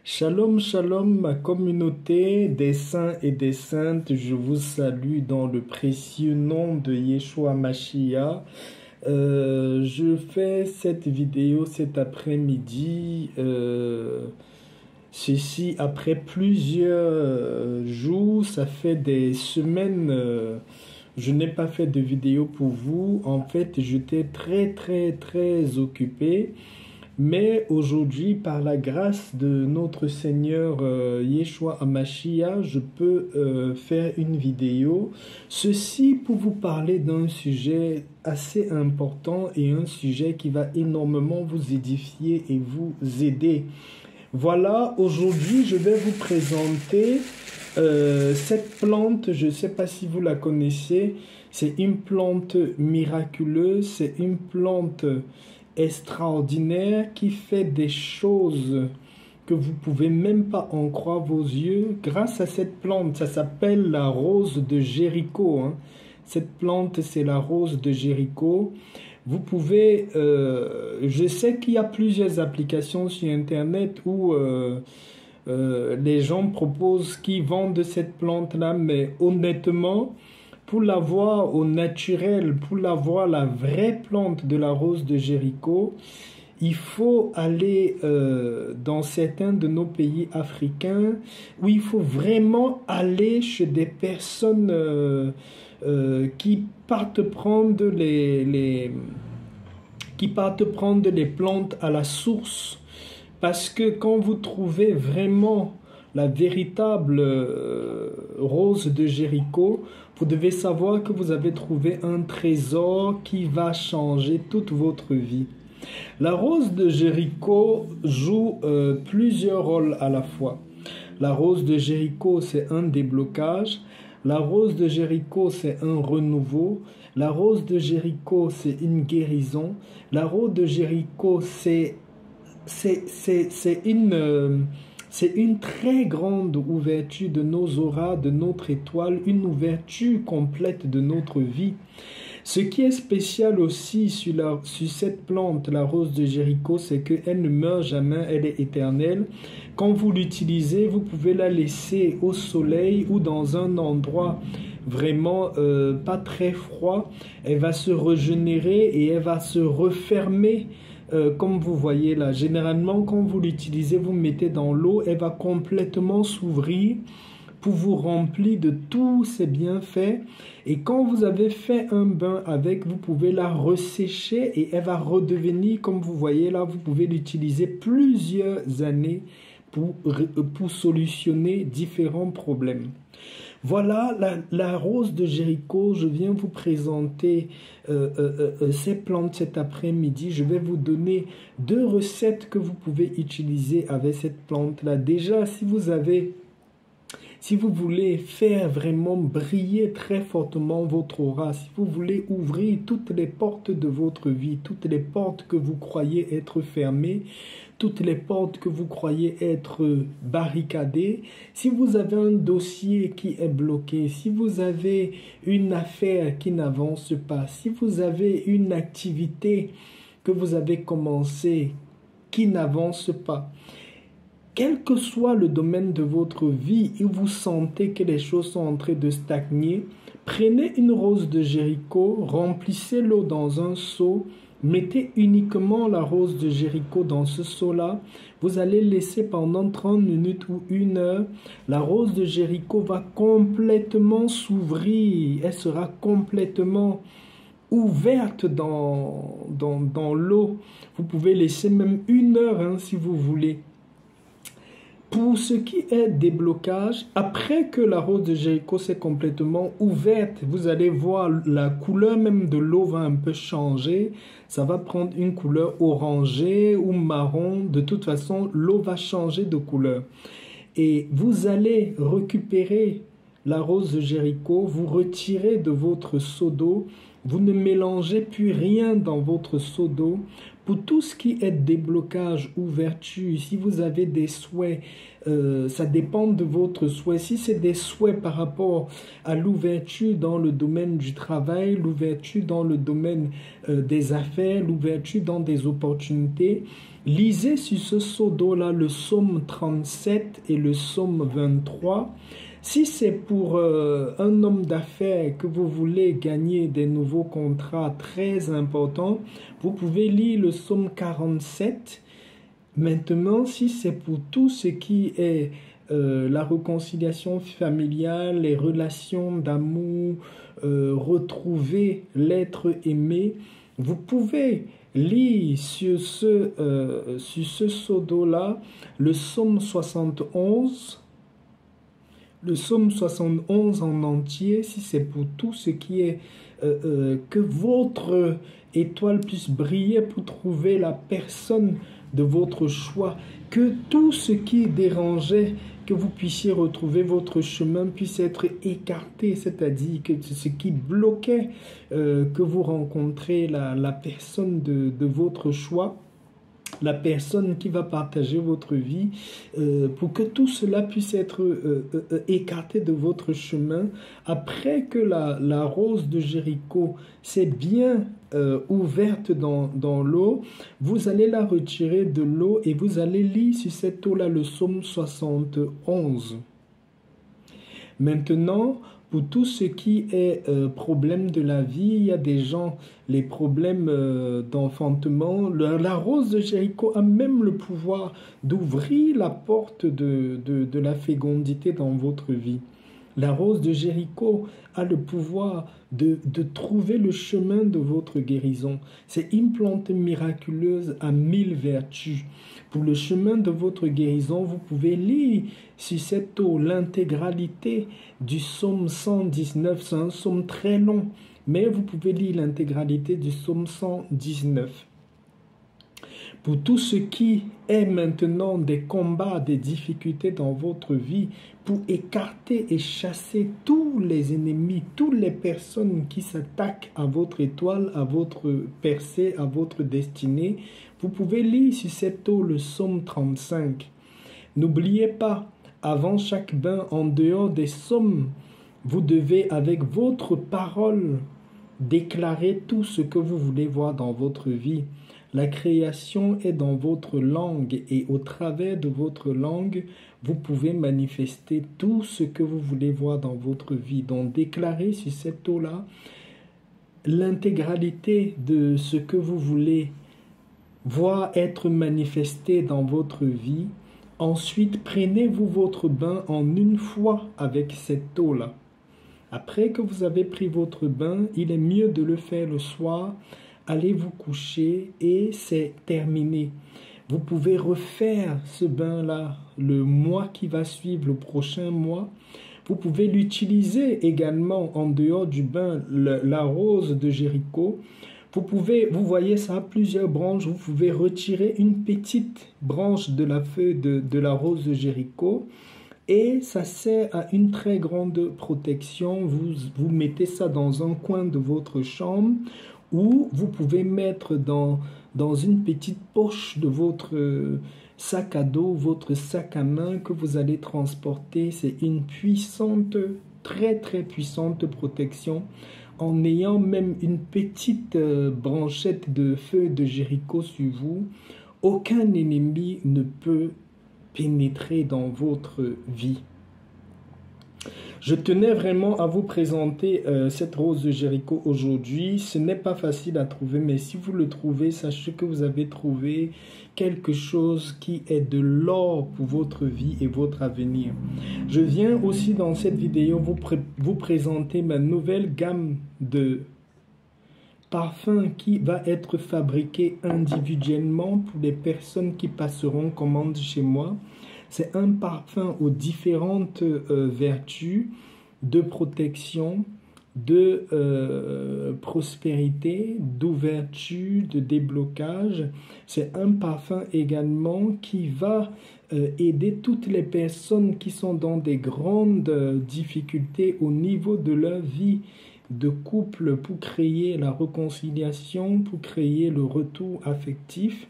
Shalom, shalom, ma communauté des saints et des saintes, je vous salue dans le précieux nom de Yeshua Mashiach. Je fais cette vidéo cet après-midi, ceci après plusieurs jours, ça fait des semaines, je n'ai pas fait de vidéo pour vous. En fait, j'étais très occupé. Mais aujourd'hui, par la grâce de notre Seigneur Yeshua HaMashiach, je peux faire une vidéo. Ceci pour vous parler d'un sujet assez important et un sujet qui va énormément vous édifier et vous aider. Voilà, aujourd'hui, je vais vous présenter cette plante. Je ne sais pas si vous la connaissez. C'est une plante miraculeuse, c'est une plante extraordinaire qui fait des choses que vous pouvez même pas en croire vos yeux grâce à cette plante. Ça s'appelle la rose de Jéricho, hein. Cette plante, c'est la rose de Jéricho. Vous pouvez, je sais qu'il y a plusieurs applications sur Internet où les gens proposent, qui vendent cette plante-là, mais honnêtement, pour la voir au naturel, pour la voir la vraie plante de la rose de Jéricho, il faut aller dans certains de nos pays africains où il faut vraiment aller chez des personnes qui partent prendre les plantes à la source. Parce que quand vous trouvez vraiment la véritable rose de Jéricho, vous devez savoir que vous avez trouvé un trésor qui va changer toute votre vie. La rose de Jéricho joue plusieurs rôles à la fois. La rose de Jéricho, c'est un déblocage. La rose de Jéricho, c'est un renouveau. La rose de Jéricho, c'est une guérison. La rose de Jéricho, c'est une très grande ouverture de nos auras, de notre étoile, une ouverture complète de notre vie. Ce qui est spécial aussi sur cette plante, la rose de Jéricho, c'est qu'elle ne meurt jamais, elle est éternelle. Quand vous l'utilisez, vous pouvez la laisser au soleil ou dans un endroit vraiment pas très froid. Elle va se régénérer et elle va se refermer. Comme vous voyez là, généralement quand vous l'utilisez, vous mettez dans l'eau, elle va complètement s'ouvrir pour vous remplir de tous ses bienfaits. Et quand vous avez fait un bain avec, vous pouvez la ressécher et elle va redevenir, comme vous voyez là, vous pouvez l'utiliser plusieurs années pour solutionner différents problèmes. Voilà la rose de Jéricho. Je viens vous présenter ces plantes cet après-midi. Je vais vous donner 2 recettes que vous pouvez utiliser avec cette plante-là. Déjà, si vous voulez faire vraiment briller très fortement votre aura, si vous voulez ouvrir toutes les portes de votre vie, toutes les portes que vous croyez être fermées, toutes les portes que vous croyez être barricadées, si vous avez un dossier qui est bloqué, si vous avez une affaire qui n'avance pas, si vous avez une activité que vous avez commencée qui n'avance pas, quel que soit le domaine de votre vie et vous sentez que les choses sont en train de stagner, prenez une rose de Jéricho, remplissez l'eau dans un seau, mettez uniquement la rose de Jéricho dans ce seau-là. Vous allez laisser pendant 30 minutes ou 1 heure. La rose de Jéricho va complètement s'ouvrir. Elle sera complètement ouverte dans l'eau. Vous pouvez laisser même 1 heure hein, si vous voulez. Pour ce qui est des blocages, après que la rose de Jéricho s'est complètement ouverte, vous allez voir la couleur même de l'eau va un peu changer. Ça va prendre une couleur orangée ou marron. De toute façon, l'eau va changer de couleur. Et vous allez récupérer la rose de Jéricho, vous retirez de votre seau d'eau. Vous ne mélangez plus rien dans votre seau d'eau. Pour tout ce qui est déblocage, ouverture, si vous avez des souhaits, ça dépend de votre souhait. Si c'est des souhaits par rapport à l'ouverture dans le domaine du travail, l'ouverture dans le domaine des affaires, l'ouverture dans des opportunités, Lisez sur ce seau d'eau-là le psaume 37 et le psaume 23. Si c'est pour un homme d'affaires que vous voulez gagner des nouveaux contrats très importants, vous pouvez lire le psaume 47. Maintenant, si c'est pour tout ce qui est la réconciliation familiale, les relations d'amour, retrouver l'être aimé, vous pouvez lire sur ce seau d'eau-là le psaume 71, le psaume 71 en entier, si c'est pour tout ce qui est que votre étoile puisse briller pour trouver la personne de votre choix, que tout ce qui dérangeait, que vous puissiez retrouver votre chemin puisse être écarté, c'est-à-dire que ce qui bloquait que vous rencontrez la personne de votre choix, la personne qui va partager votre vie, pour que tout cela puisse être écarté de votre chemin. Après que la rose de Jéricho s'est bien ouverte dans l'eau, vous allez la retirer de l'eau et vous allez lire sur cette eau-là le psaume 71. Maintenant, pour tout ce qui est problème de la vie, il y a des gens, les problèmes d'enfantement. La rose de Jéricho a même le pouvoir d'ouvrir la porte de la fécondité dans votre vie. La rose de Jéricho a le pouvoir de trouver le chemin de votre guérison. C'est une plante miraculeuse à 1000 vertus. Pour le chemin de votre guérison, vous pouvez lire sur cette eau l'intégralité du psaume 119. C'est un psaume très long, mais vous pouvez lire l'intégralité du psaume 119. Pour tout ce qui est maintenant des combats, des difficultés dans votre vie, pour écarter et chasser tous les ennemis, toutes les personnes qui s'attaquent à votre étoile, à votre percée, à votre destinée, vous pouvez lire sur cette eau le psaume 35. N'oubliez pas, avant chaque bain, en dehors des psaumes, vous devez avec votre parole déclarer tout ce que vous voulez voir dans votre vie. La création est dans votre langue et au travers de votre langue, vous pouvez manifester tout ce que vous voulez voir dans votre vie. Donc déclarez sur cette eau-là l'intégralité de ce que vous voulez voir être manifesté dans votre vie. Ensuite, prenez-vous votre bain en une fois avec cette eau-là. Après que vous avez pris votre bain, il est mieux de le faire le soir. Allez vous coucher et c'est terminé. Vous pouvez refaire ce bain-là le mois qui va suivre, le prochain mois. Vous pouvez l'utiliser également en dehors du bain, la rose de Jéricho. Vous voyez ça, plusieurs branches. Vous pouvez retirer une petite branche de la feuille de la rose de Jéricho. Et ça sert à une très grande protection. Vous mettez ça dans un coin de votre chambre, ou vous pouvez mettre dans une petite poche de votre sac à dos, votre sac à main que vous allez transporter. C'est une puissante, très très puissante protection. En ayant même une petite branchette de feuilles de Jéricho sur vous, aucun ennemi ne peut pénétrer dans votre vie. Je tenais vraiment à vous présenter cette rose de Jéricho aujourd'hui. Ce n'est pas facile à trouver, mais si vous le trouvez, sachez que vous avez trouvé quelque chose qui est de l'or pour votre vie et votre avenir. Je viens aussi dans cette vidéo vous présenter ma nouvelle gamme de parfums qui va être fabriqué individuellement pour les personnes qui passeront commande chez moi. C'est un parfum aux différentes vertus de protection, de prospérité, d'ouverture, de déblocage. C'est un parfum également qui va aider toutes les personnes qui sont dans des grandes difficultés au niveau de leur vie de couple, pour créer la réconciliation, pour créer le retour affectif.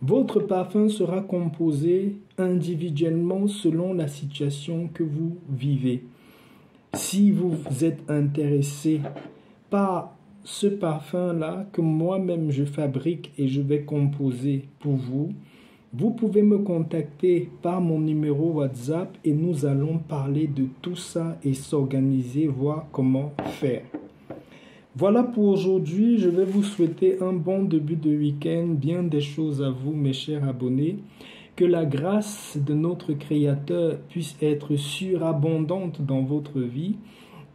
Votre parfum sera composé individuellement selon la situation que vous vivez. Si vous êtes intéressé par ce parfum-là que moi-même je fabrique et je vais composer pour vous, Vous pouvez me contacter par mon numéro WhatsApp et nous allons parler de tout ça et s'organiser, voir comment faire. Voilà pour aujourd'hui. Je vais vous souhaiter un bon début de week-end, bien des choses à vous, mes chers abonnés. Que la grâce de notre Créateur puisse être surabondante dans votre vie.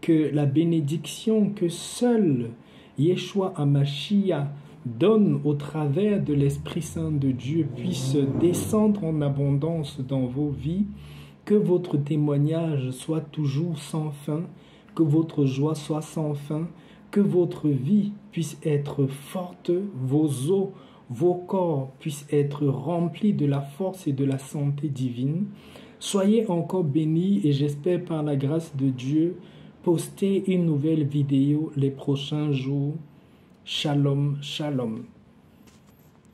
Que la bénédiction que seul Yeshua HaMashiach donne au travers de l'Esprit Saint de Dieu puisse descendre en abondance dans vos vies. Que votre témoignage soit toujours sans fin. Que votre joie soit sans fin. Que votre vie puisse être forte. Vos os, vos corps puissent être remplis de la force et de la santé divine. Soyez encore bénis et j'espère par la grâce de Dieu poster une nouvelle vidéo les prochains jours. Shalom, shalom.